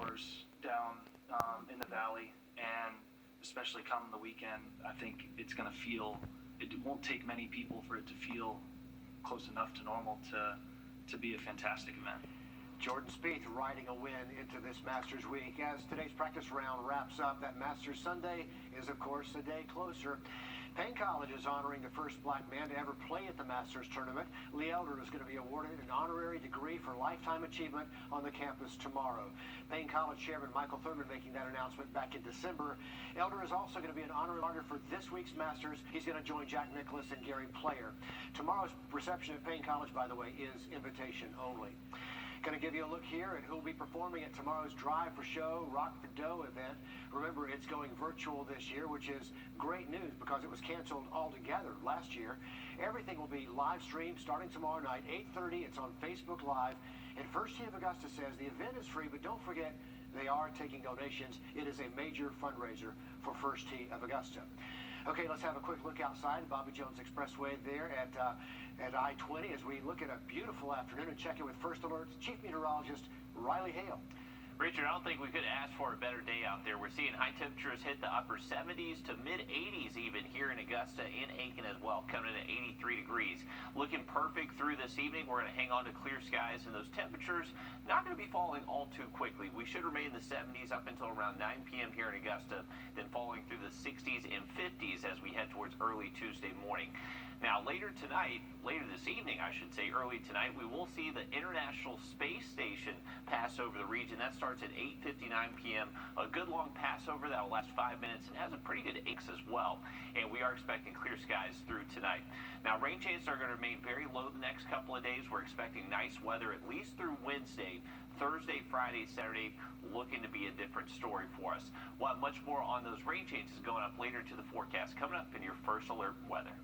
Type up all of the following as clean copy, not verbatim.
outdoors down in the valley, and especially come the weekend, I think it's going to feel, it won't take many people for it to feel close enough to normal to be a fantastic event. Jordan Spieth riding a win into this Masters week. As today's practice round wraps up, that Masters Sunday is, of course, a day closer. Payne College is honoring the first black man to ever play at the Masters tournament. Lee Elder is going to be awarded an honorary degree for lifetime achievement on the campus tomorrow. Payne College Chairman Michael Thurman making that announcement back in December. Elder is also going to be an honorary partner for this week's Masters. He's going to join Jack Nicklaus and Gary Player. Tomorrow's reception at Payne College, by the way, is invitation only. Going to give you a look here at who will be performing at tomorrow's Drive for Show Wrdw event. Remember, it's going virtual this year, which is great news because it was canceled altogether last year. Everything will be live streamed starting tomorrow night, 8:30. It's on Facebook Live. And First Tee of Augusta says the event is free, but don't forget they are taking donations. It is a major fundraiser for First Tee of Augusta. Okay, let's have a quick look outside Bobby Jones Expressway there at I-20 as we look at a beautiful afternoon and check in with First Alert's Chief Meteorologist Riley Hale. Richard, I don't think we could ask for a better day out there. We're seeing high temperatures hit the upper 70s to mid-80s even here in Augusta and Aiken as well, coming in at 83 degrees. Looking perfect through this evening. We're going to hang on to clear skies, and those temperatures not going to be falling all too quickly. We should remain in the 70s up until around 9 p.m. here in Augusta, then falling through the 60s and 50s as we head towards early Tuesday morning. Now, later this evening, I should say, early tonight, we will see the International Space Station pass over the region. That starts at 8:59 p.m. A good long passover that will last 5 minutes and has a pretty good aches as well. And we are expecting clear skies through tonight. Now, rain chances are going to remain very low the next couple of days. We're expecting nice weather at least through Wednesday. Thursday, Friday, Saturday, looking to be a different story for us. We'll have much more on those rain chances going up later to the forecast coming up in your First Alert weather.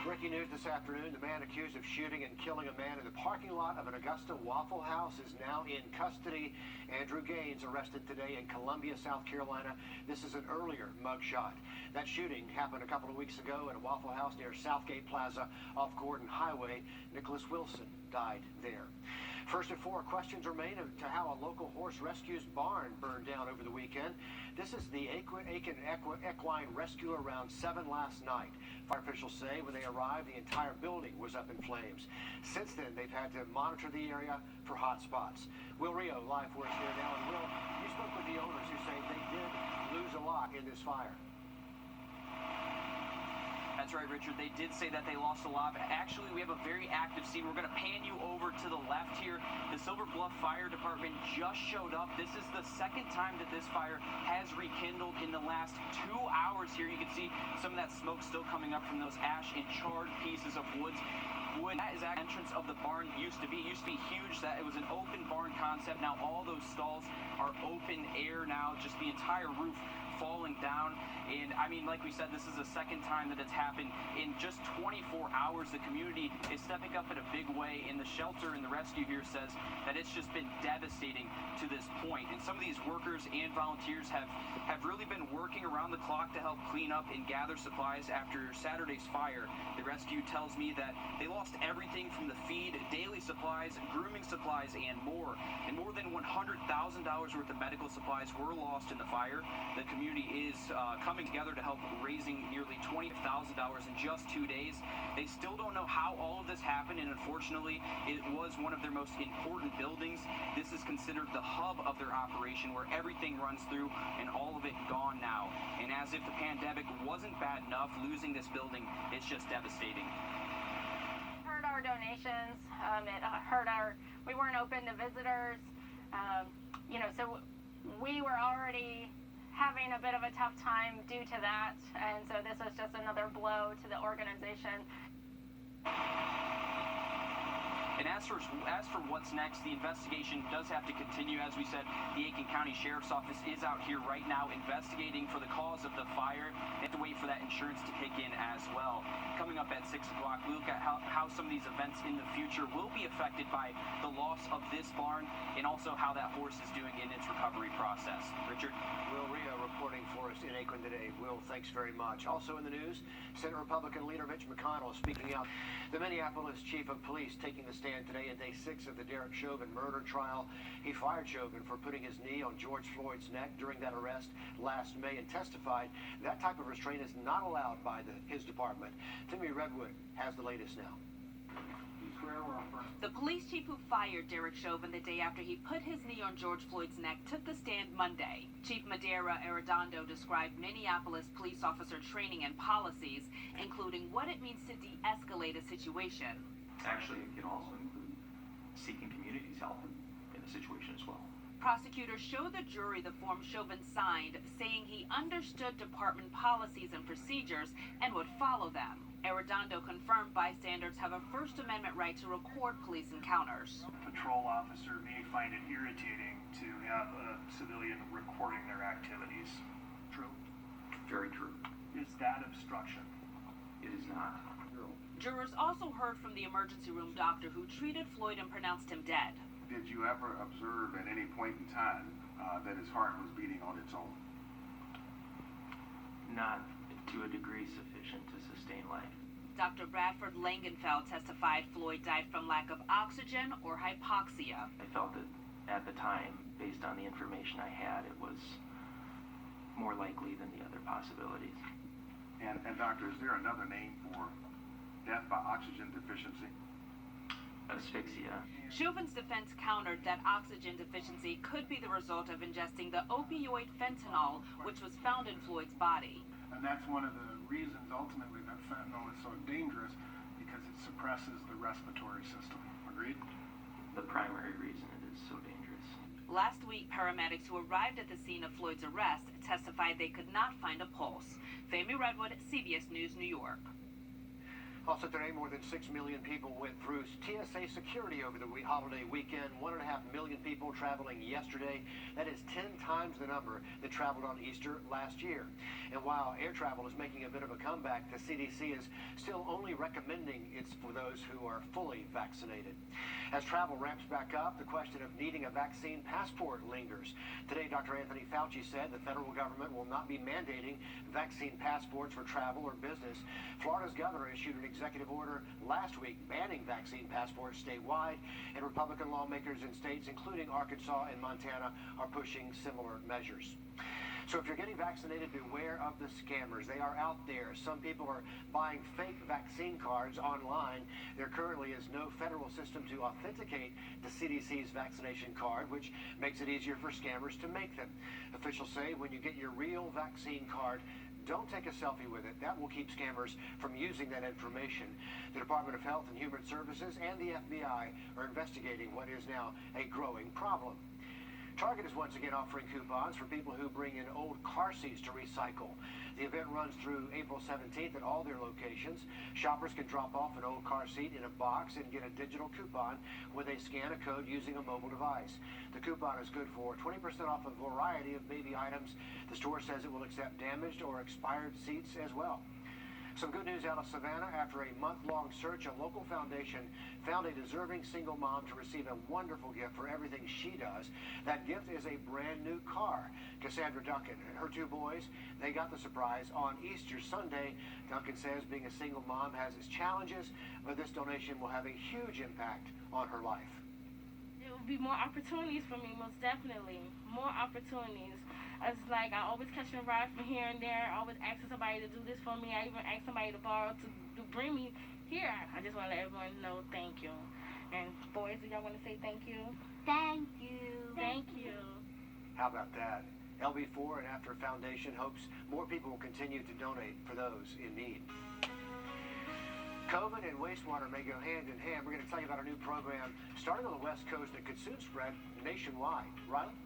Breaking news this afternoon, the man accused of shooting and killing a man in the parking lot of an Augusta Waffle House is now in custody. Andrew Gaines arrested today in Columbia, South Carolina. This is an earlier mugshot. That shooting happened a couple of weeks ago at a Waffle House near Southgate Plaza off Gordon Highway. Nicholas Wilson died there. First at 4, questions remain to how a local horse rescue's barn burned down over the weekend. This is the Aiken Equine Rescue around 7 last night. Fire officials say when they arrived, the entire building was up in flames. Since then, they've had to monitor the area for hot spots. Will Rio live for us here now. And Will, you spoke with the owners who say they did lose a lot in this fire. That's right, Richard. They did say that they lost a lot. Actually, we have a very active scene. We're going to pan you over to the left here. The Silver Bluff Fire Department just showed up. This is the second time that this fire has rekindled in the last 2 hours here. You can see some of that smoke still coming up from those ash and charred pieces of wood. That is the entrance of the barn used to be. It used to be huge. That it was an open barn concept. Now all those stalls are open air now. Just the entire roof falling down. And I mean, like we said, this is the second time that it's happened in just 24 hours. The community is stepping up in a big way, and the shelter and the rescue here says that it's just been devastating to this point. And some of these workers and volunteers have really been working around the clock to help clean up and gather supplies after Saturday's fire. The rescue tells me that they lost everything from the feed, daily supplies, grooming supplies, and more. And more than $100,000 worth of medical supplies were lost in the fire. The community is coming together to help, raising nearly $20,000 in just 2 days. They still don't know how all of this happened, and unfortunately, it was one of their most important buildings. This is considered the hub of their operation where everything runs through, and all of it gone now. And as if the pandemic wasn't bad enough, losing this building, it's just devastating. Hurt our donations. It hurt we weren't open to visitors. So we were already having a bit of a tough time due to that, and so this is just another blow to the organization. And as for what's next, the investigation does have to continue. As we said, the Aiken County Sheriff's Office is out here right now investigating for the cause of the fire. They have to wait for that insurance to kick in as well. Coming up at 6 o'clock, we look at how some of these events in the future will be affected by the loss of this barn, and also how that horse is doing in its recovery process. Richard? Will Rio reporting for us in Aiken today. Will, thanks very much. Also in the news, Senate Republican leader Mitch McConnell speaking out. The Minneapolis chief of police taking the stand stand today in day 6 of the Derek Chauvin murder trial. He fired Chauvin for putting his knee on George Floyd's neck during that arrest last May and testified that type of restraint is not allowed by his department. Timmy Redwood has the latest now. The police chief who fired Derek Chauvin the day after he put his knee on George Floyd's neck took the stand Monday. Chief Madera Wrdw described Minneapolis police officer training and policies, including what it means to de-escalate a situation. Actually, it can also include seeking community's help in the situation as well. Prosecutors showed the jury the form Chauvin signed, saying he understood department policies and procedures and would follow them. Wrdw confirmed bystanders have a First Amendment right to record police encounters. A patrol officer may find it irritating to have a civilian recording their activities. True? Very true. Is that obstruction? It is not. Jurors also heard from the emergency room doctor who treated Floyd and pronounced him dead. Did you ever observe at any point in time that his heart was beating on its own? Not to a degree sufficient to sustain life. Dr. Bradford Langenfeld testified Floyd died from lack of oxygen or hypoxia. I felt that at the time, based on the information I had, it was more likely than the other possibilities. And doctor, is there another name for death by oxygen deficiency? Asphyxia. Chauvin's defense countered that oxygen deficiency could be the result of ingesting the opioid fentanyl, which was found in Floyd's body. And that's one of the reasons ultimately that fentanyl is so dangerous, because it suppresses the respiratory system. Agreed? The primary reason it is so dangerous. Last week, paramedics who arrived at the scene of Floyd's arrest testified they could not find a pulse. Femi Redwood, CBS News, New York. Also today, more than 6 million people went through TSA security over the holiday weekend. 1.5 million people traveling yesterday. That is 10 times the number that traveled on Easter last year. And while air travel is making a bit of a comeback, the CDC is still only recommending it's for those who are fully vaccinated. As travel ramps back up, the question of needing a vaccine passport lingers. Today, Dr. Anthony Fauci said the federal government will not be mandating vaccine passports for travel or business. Florida's governor issued an executive order last week banning vaccine passports statewide, and Republican lawmakers in states including Arkansas and Montana are pushing similar measures. So if you're getting vaccinated, beware of the scammers. They are out there. Some people are buying fake vaccine cards online. There currently is no federal system to authenticate the CDC's vaccination card, which makes it easier for scammers to make them. Officials say when you get your real vaccine card, don't take a selfie with it. That will keep scammers from using that information. The Department of Health and Human Services and the FBI are investigating what is now a growing problem. Target is once again offering coupons for people who bring in old car seats to recycle. The event runs through April 17th at all their locations. Shoppers can drop off an old car seat in a box and get a digital coupon when they scan a code using a mobile device. The coupon is good for 20% off a variety of baby items. The store says it will accept damaged or expired seats as well. Some good news out of Savannah. After a month-long search, a local foundation found a deserving single mom to receive a wonderful gift for everything she does. That gift is a brand new car. Cassandra Duncan and her 2 boys, they got the surprise on Easter Sunday. Duncan says being a single mom has its challenges, but this donation will have a huge impact on her life. There will be more opportunities for me, most definitely. More opportunities. It's like I always catching a ride from here and there. I always asking somebody to do this for me. I even asked somebody to borrow to bring me here. I just want to let everyone know thank you. And boys, do y'all want to say thank you? Thank you. Thank you. How about that? LB4 and After Foundation hopes more people will continue to donate for those in need. COVID and wastewater may go hand in hand. We're going to tell you about a new program starting on the West Coast that could soon spread nationwide. Riley?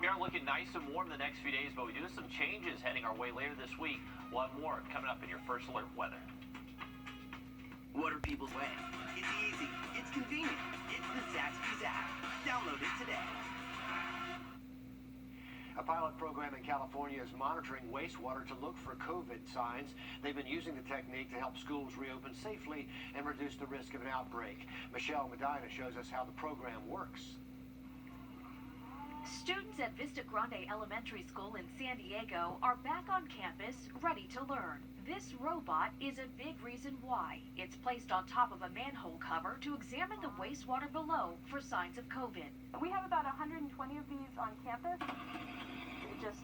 We are looking nice and warm the next few days, but we do have some changes heading our way later this week. We'll have more coming up in your First Alert weather. What are people's plans? It's easy. It's convenient. It's the Zaxby's app. Download it today. A pilot program in California is monitoring wastewater to look for COVID signs. They've been using the technique to help schools reopen safely and reduce the risk of an outbreak. Michelle Medina shows us how the program works. Students at Vista Grande Elementary School in San Diego are back on campus, ready to learn. This robot is a big reason why. It's placed on top of a manhole cover to examine the wastewater below for signs of COVID. We have about 120 of these on campus. It just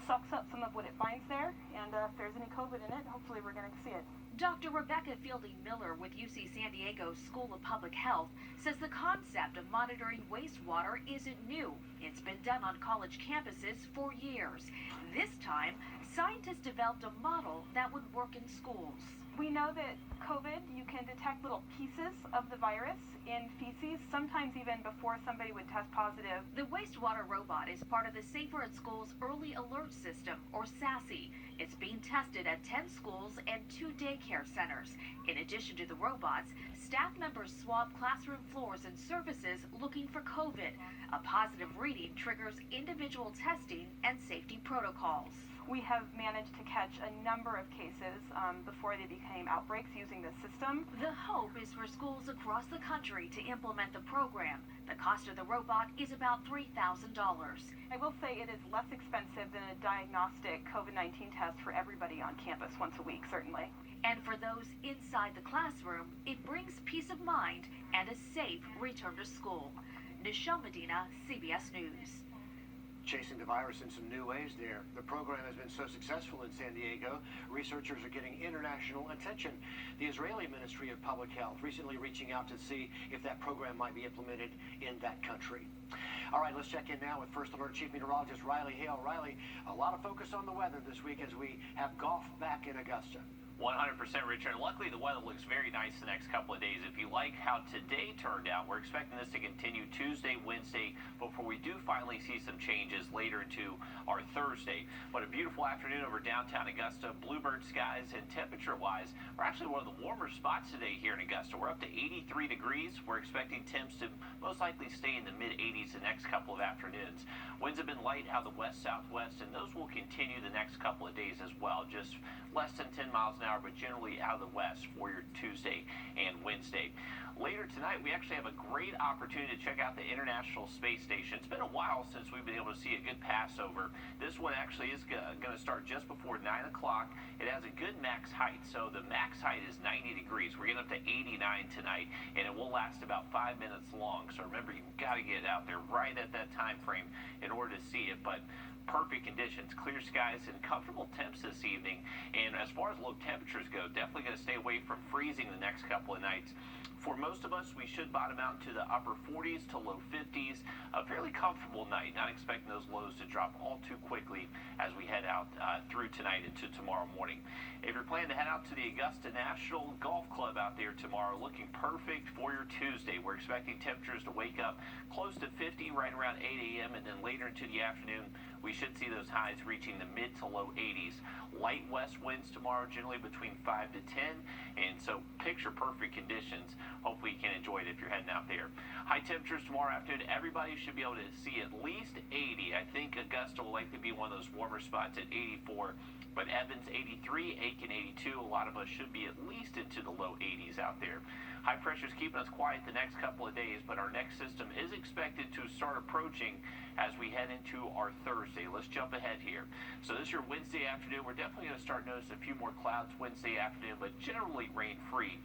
sucks up some of what it finds there, and if there's any COVID in it, hopefully we're going to see it. Dr. Rebecca Fielding Miller with UC San Diego School of Public Health says the concept of monitoring wastewater isn't new. It's been done on college campuses for years. This time, scientists developed a model that would work in schools. We know that COVID, you can detect little pieces of the virus in feces, sometimes even before somebody would test positive. The wastewater robot is part of the Safer at School's Early Alert System, or SASE. It's being tested at 10 schools and 2 daycare centers. In addition to the robots, staff members swab classroom floors and surfaces looking for COVID. A positive reading triggers individual testing and safety protocols. We have managed to catch a number of cases before they became outbreaks using this system. The hope is for schools across the country to implement the program. The cost of the robot is about $3,000. I will say it is less expensive than a diagnostic COVID-19 test for everybody on campus once a week, certainly. And for those inside the classroom, it brings peace of mind and a safe return to school. Nichelle Medina, CBS News. Chasing the virus in some new ways there. The program has been so successful in San Diego, researchers are getting international attention. The Israeli Ministry of Public Health recently reaching out to see if that program might be implemented in that country. All right, let's check in now with First Alert Chief Meteorologist Riley Hale. Riley, a lot of focus on the weather this week as we have golf back in Augusta. 100%, Richard. Luckily, the weather looks very nice the next couple of days. If you like how today turned out, we're expecting this to continue Tuesday, Wednesday, before we do finally see some changes later into our Thursday. But a beautiful afternoon over downtown Augusta, bluebird skies, and temperature-wise, we're actually one of the warmer spots today here in Augusta. We're up to 83 degrees. We're expecting temps to most likely stay in the mid-80s the next couple of afternoons. Winds have been light out of the west-southwest, and those will continue the next couple of days as well. Just less than 10 miles an hour, but generally out of the west for your Tuesday and Wednesday. Later tonight, we actually have a great opportunity to check out the International Space Station. It's been a while since we've been able to see a good passover. This one actually is going to start just before 9 o'clock. It has a good max height, so the max height is 90 degrees. We're getting up to 89 tonight, and it will last about 5 minutes long. So remember, you've got to get out there right at that time frame in order to see it. But perfect conditions, clear skies, and comfortable temps this evening. And as far as low temperatures go, definitely going to stay away from freezing the next couple of nights. For most of us, we should bottom out into the upper 40s to low 50s. A fairly comfortable night, not expecting those lows to drop all too quickly as we head out through tonight into tomorrow morning. If you're planning to head out to the Augusta National Golf Club out there tomorrow, looking perfect for your Tuesday. We're expecting temperatures to wake up close to 50 right around 8 a.m. and then later into the afternoon, we should see those highs reaching the mid to low 80s. Light west winds tomorrow, generally between 5 to 10, and so picture perfect conditions. Hopefully you can enjoy it if you're heading out there. High temperatures tomorrow afternoon, everybody should be able to see at least 80. I think Augusta will likely be one of those warmer spots at 84, but Evans 83, Aiken 82. A lot of us should be at least into the low 80s out there. High pressure is keeping us quiet the next couple of days, but our next system is expected to start approaching as we head into our Thursday. Let's jump ahead here. So this is your Wednesday afternoon. We're definitely going to start noticing a few more clouds Wednesday afternoon, but generally rain-free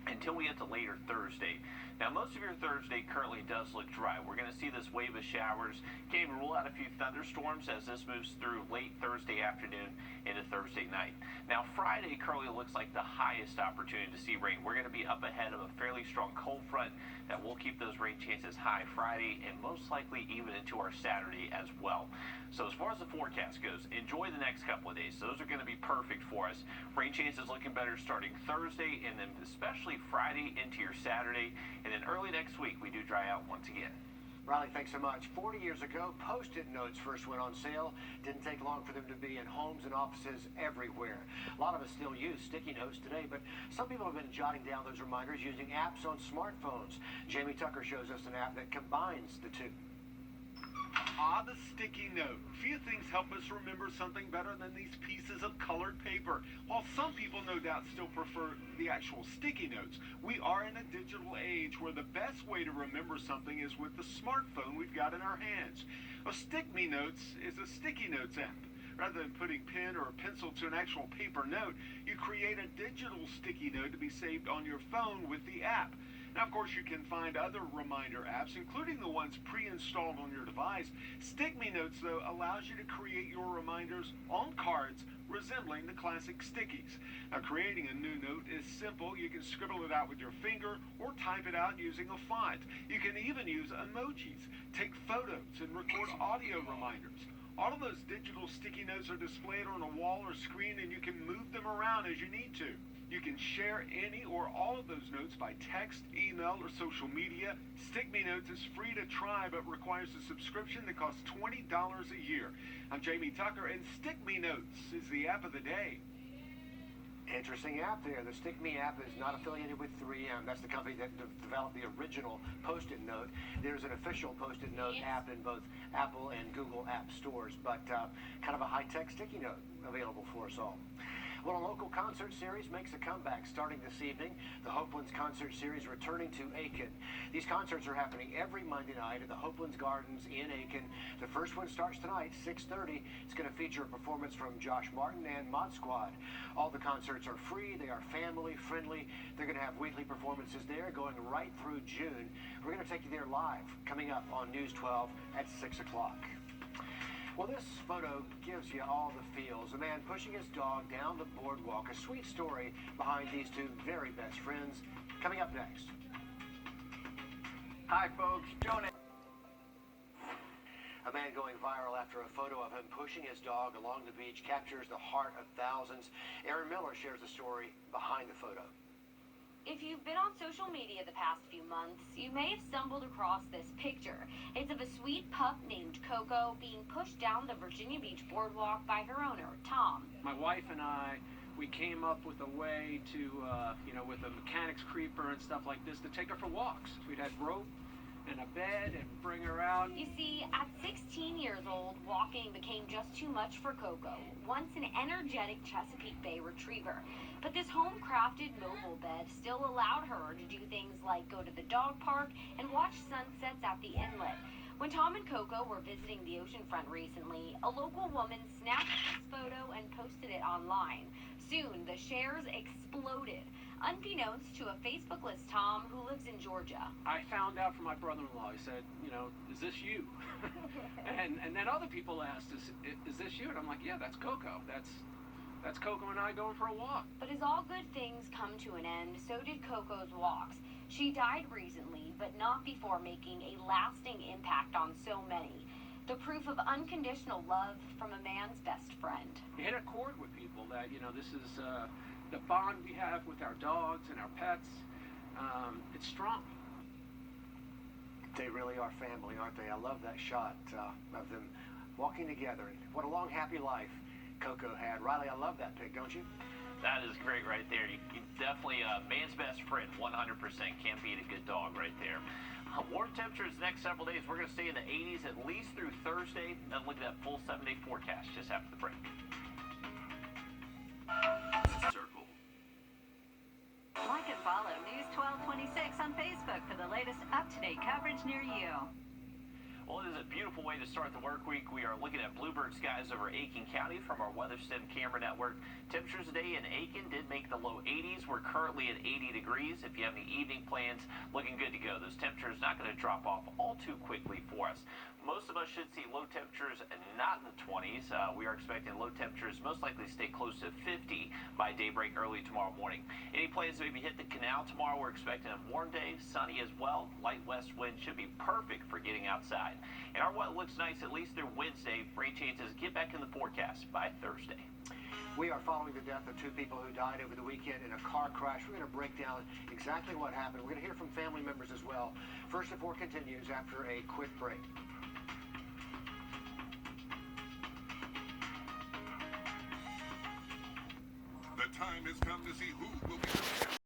until we get to later Thursday. Now, most of your Thursday currently does look dry. We're going to see this wave of showers. Can't even rule out a few thunderstorms as this moves through late Thursday afternoon into Thursday night. Now, Friday currently looks like the highest opportunity to see rain. We're going to be up ahead of a fairly strong cold front that will keep those rain chances high Friday and most likely even into our Saturday as well. So as far as the forecast goes, enjoy the next couple of days. Those are going to be perfect for us. Rain chances looking better starting Thursday and then especially Friday into your Saturday. And then early next week, we do dry out once again. Riley, thanks so much. 40 years ago, Post-it notes first went on sale. Didn't take long for them to be in homes and offices everywhere. A lot of us still use sticky notes today, but some people have been jotting down those reminders using apps on smartphones. Jamie Tucker shows us an app that combines the two. The sticky note. Few things help us remember something better than these pieces of colored paper. While some people no doubt still prefer the actual sticky notes, we are in a digital age where the best way to remember something is with the smartphone we've got in our hands. Well, Stick Me Notes is a sticky notes app. Rather than putting pen or pencil to an actual paper note, you create a digital sticky note to be saved on your phone with the app. Now, of course, you can find other reminder apps, including the ones pre-installed on your device. Stick Me Notes, though, allows you to create your reminders on cards resembling the classic stickies. Now, creating a new note is simple. You can scribble it out with your finger or type it out using a font. You can even use emojis, take photos, and record audio reminders. All of those digital sticky notes are displayed on a wall or screen, and you can move them around as you need to. You can share any or all of those notes by text, email, or social media. Stick Me Notes is free to try, but requires a subscription that costs $20 a year. I'm Jamie Tucker, and Stick Me Notes is the app of the day. Interesting app there. The Stick Me app is not affiliated with 3M. That's the company that developed the original Post-it note. There's an official Post-it note app in both Apple and Google app stores, but kind of a high-tech sticky note available for us all. Well, a local concert series makes a comeback starting this evening. The Hopelands Concert Series returning to Aiken. These concerts are happening every Monday night at the Hopelands Gardens in Aiken. The first one starts tonight, 6:30. It's going to feature a performance from Josh Martin and Mod Squad. All the concerts are free. They are family friendly. They're going to have weekly performances there going right through June. We're going to take you there live coming up on News 12 at 6 o'clock. Well, this photo gives you all the feels. A man pushing his dog down the boardwalk. A sweet story behind these two very best friends. Coming up next. Hi, folks. Jonah. A man going viral after a photo of him pushing his dog along the beach captures the heart of thousands. Aaron Miller shares the story behind the photo. If you've been on social media the past few months, you may have stumbled across this picture. It's of a sweet pup named Coco being pushed down the Virginia Beach boardwalk by her owner, Tom. My wife and I, we came up with a way to, with a mechanic's creeper and stuff like this, to take her for walks. We'd had rope and a bed and bring her out. You see, at 16 years old, walking became just too much for Coco, once an energetic Chesapeake Bay retriever. But this home-crafted mobile bed still allowed her to do things like go to the dog park and watch sunsets at the inlet. When Tom and Coco were visiting the oceanfront recently, a local woman snapped this photo and posted it online. Soon, the shares exploded. Unbeknownst to a Facebookless Tom who lives in Georgia. I found out from my brother-in-law. He said, is this you? and then other people asked, is this you? And I'm like, yeah, that's Coco. That's Coco and I going for a walk. But as all good things come to an end, so did Coco's walks. She died recently, but not before making a lasting impact on so many. The proof of unconditional love from a man's best friend. We hit a chord with people that, this is the bond we have with our dogs and our pets. It's strong. They really are family, aren't they? I love that shot of them walking together. What a long, happy life Coco had. Riley, I love that pic, don't you? That is great right there. You definitely a man's best friend, 100%. Can't beat a good dog right there. Warm temperatures the next several days. We're going to stay in the 80s at least through Thursday. Then look at that full 7-day forecast just after the break. Circle. Like and follow News 1226 on Facebook for the latest up-to-date coverage near you. Well, it is a beautiful way to start the work week. We are looking at bluebird skies over Aiken County from our WeatherStem camera network. Temperatures today in Aiken did make the low 80s. We're currently at 80 degrees. If you have any evening plans, looking good to go. Those temperatures not going to drop off all too quickly for us. Most of us should see low temperatures not in the 20s. We are expecting low temperatures most likely to stay close to 50 by daybreak early tomorrow morning. Any plans to maybe hit the canal tomorrow? We're expecting a warm day, sunny as well. Light west wind should be perfect for getting outside. And our weather looks nice at least through Wednesday. Rain chances get back in the forecast by Thursday. We are following the death of two people who died over the weekend in a car crash. We're going to break down exactly what happened. We're going to hear from family members as well. First at 4 continues after a quick break. The time has come to see who will be the